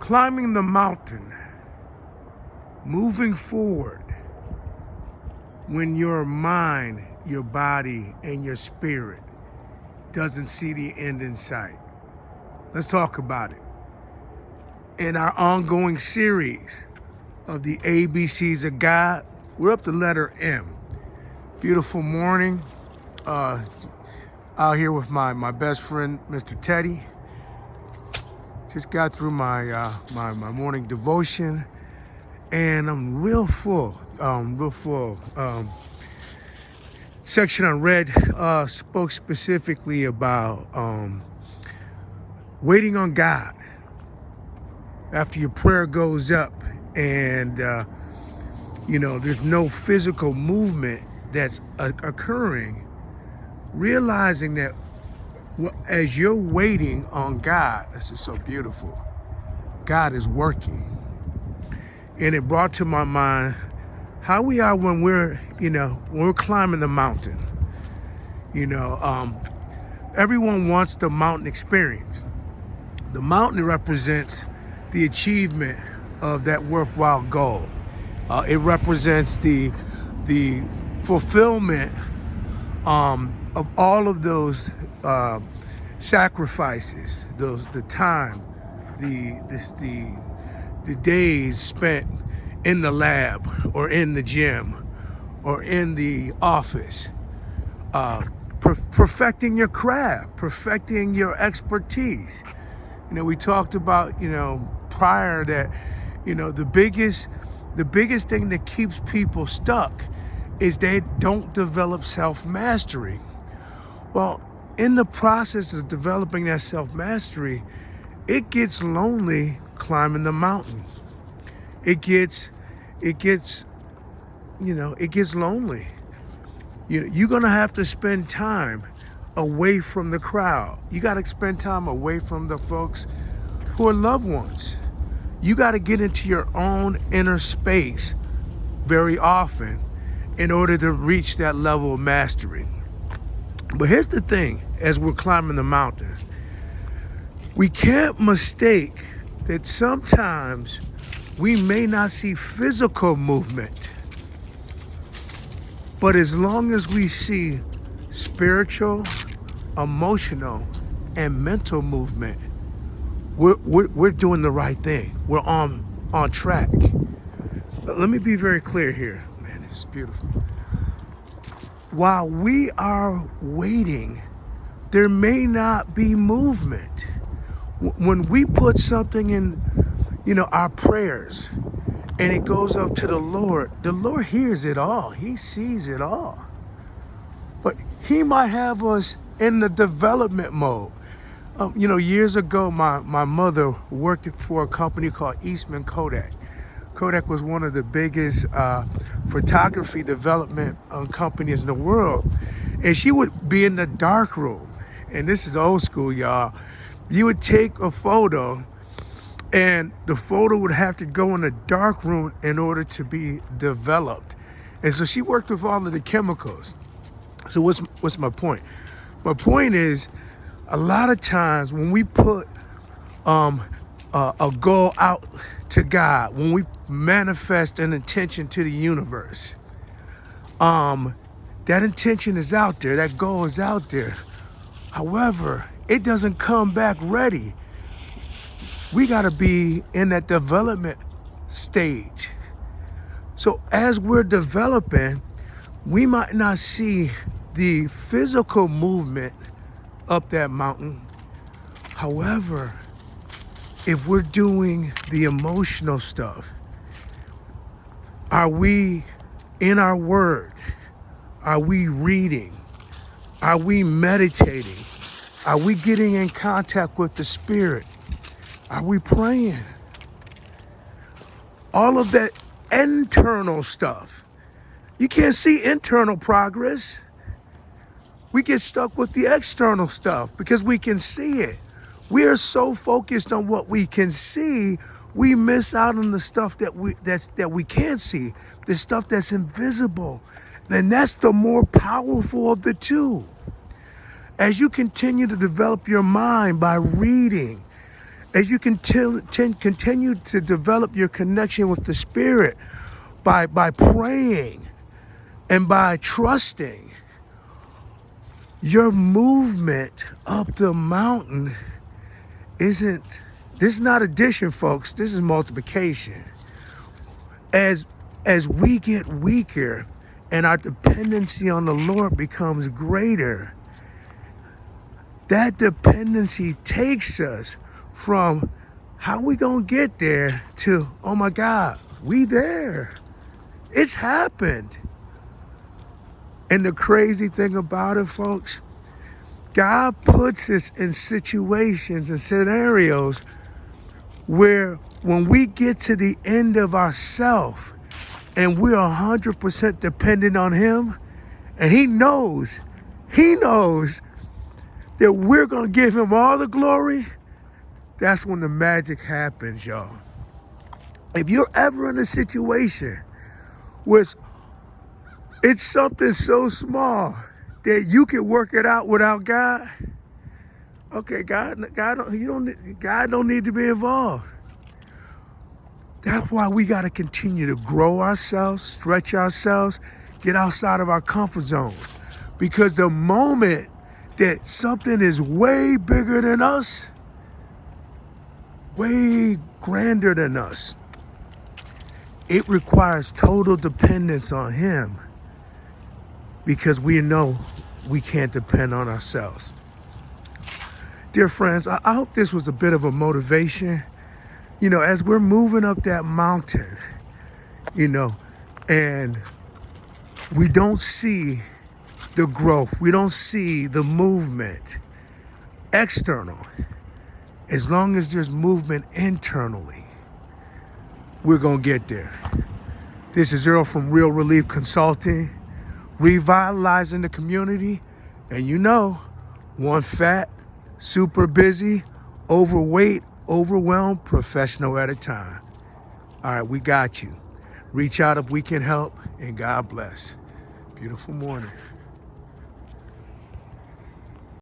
Climbing the mountain, moving forward, when your mind, your body, and your spirit doesn't see the end in sight. Let's talk about it. In our ongoing series of the ABCs of God, we're up to letter M. Beautiful morning, out here with my best friend, Mr. Teddy. Just got through my morning devotion, and I'm real full. Section I read spoke specifically about waiting on God. After your prayer goes up, and there's no physical movement that's occurring, realizing that as you're waiting on God, this is so beautiful, God is working. And it brought to my mind how we are when we're climbing the mountain. Everyone wants the mountain experience. The mountain represents the achievement of that worthwhile goal. It represents the fulfillment of all of those sacrifices, the time, the days spent in the lab or in the gym or in the office, perfecting your craft, perfecting your expertise. We talked about prior that the biggest thing that keeps people stuck is they don't develop self-mastery. Well, in the process of developing that self-mastery, it gets lonely climbing the mountain. It gets lonely. You're gonna have to spend time away from the crowd. You gotta spend time away from the folks who are loved ones. You gotta get into your own inner space very often in order to reach that level of mastery. But here's the thing, as we're climbing the mountain, we can't mistake that sometimes we may not see physical movement, but as long as we see spiritual, emotional, and mental movement, we're doing the right thing. We're on track. But let me be very clear here. Man, it's beautiful. While we are waiting, there may not be movement. When we put something in, our prayers, and it goes up to the Lord hears it all. He sees it all. But he might have us in the development mode. Years ago, my mother worked for a company called Eastman Kodak. Kodak was one of the biggest photography development companies in the world. And she would be in the dark room. And this is old school, y'all. You would take a photo, and the photo would have to go in a dark room in order to be developed. And so she worked with all of the chemicals. So what's my point? My point is, a lot of times when we put a goal out to God, when we manifest an intention to the universe, that intention is out there, that goal is out there. However, it doesn't come back ready. We got to be in that development stage. So as we're developing, we might not see the physical movement up that mountain. However, if we're doing the emotional stuff, are we in our word? Are we reading? Are we meditating? Are we getting in contact with the Spirit? Are we praying? All of that internal stuff. You can't see internal progress. We get stuck with the external stuff because we can see it. We are so focused on what we can see, we miss out on the stuff that we can't see, the stuff that's invisible. And that's the more powerful of the two. As you continue to develop your mind by reading as you continue to develop your connection with the Spirit by praying and by trusting, your movement up the mountain this is not addition, folks. This is multiplication. As we get weaker and our dependency on the Lord becomes greater, that dependency takes us from how we gonna get there to, oh my God, we there. It's happened. And the crazy thing about it, folks, God puts us in situations and scenarios where when we get to the end of ourself and we're 100% dependent on Him, and He knows that we're going to give Him all the glory, that's when the magic happens, y'all. If you're ever in a situation where it's something so small that you can work it out without God, okay, God don't need to be involved. That's why we got to continue to grow ourselves, stretch ourselves, get outside of our comfort zones. Because the moment that something is way bigger than us, way grander than us, it requires total dependence on Him, because we know we can't depend on ourselves. Dear friends, I hope this was a bit of a motivation. As we're moving up that mountain, and we don't see the growth, we don't see the movement external. As long as there's movement internally, we're going to get there. This is Earl from Real Relief Consulting, revitalizing the community. And one fat, super busy, overweight, overwhelmed professional at a time. All right, we got you. Reach out if we can help, and God bless. Beautiful morning.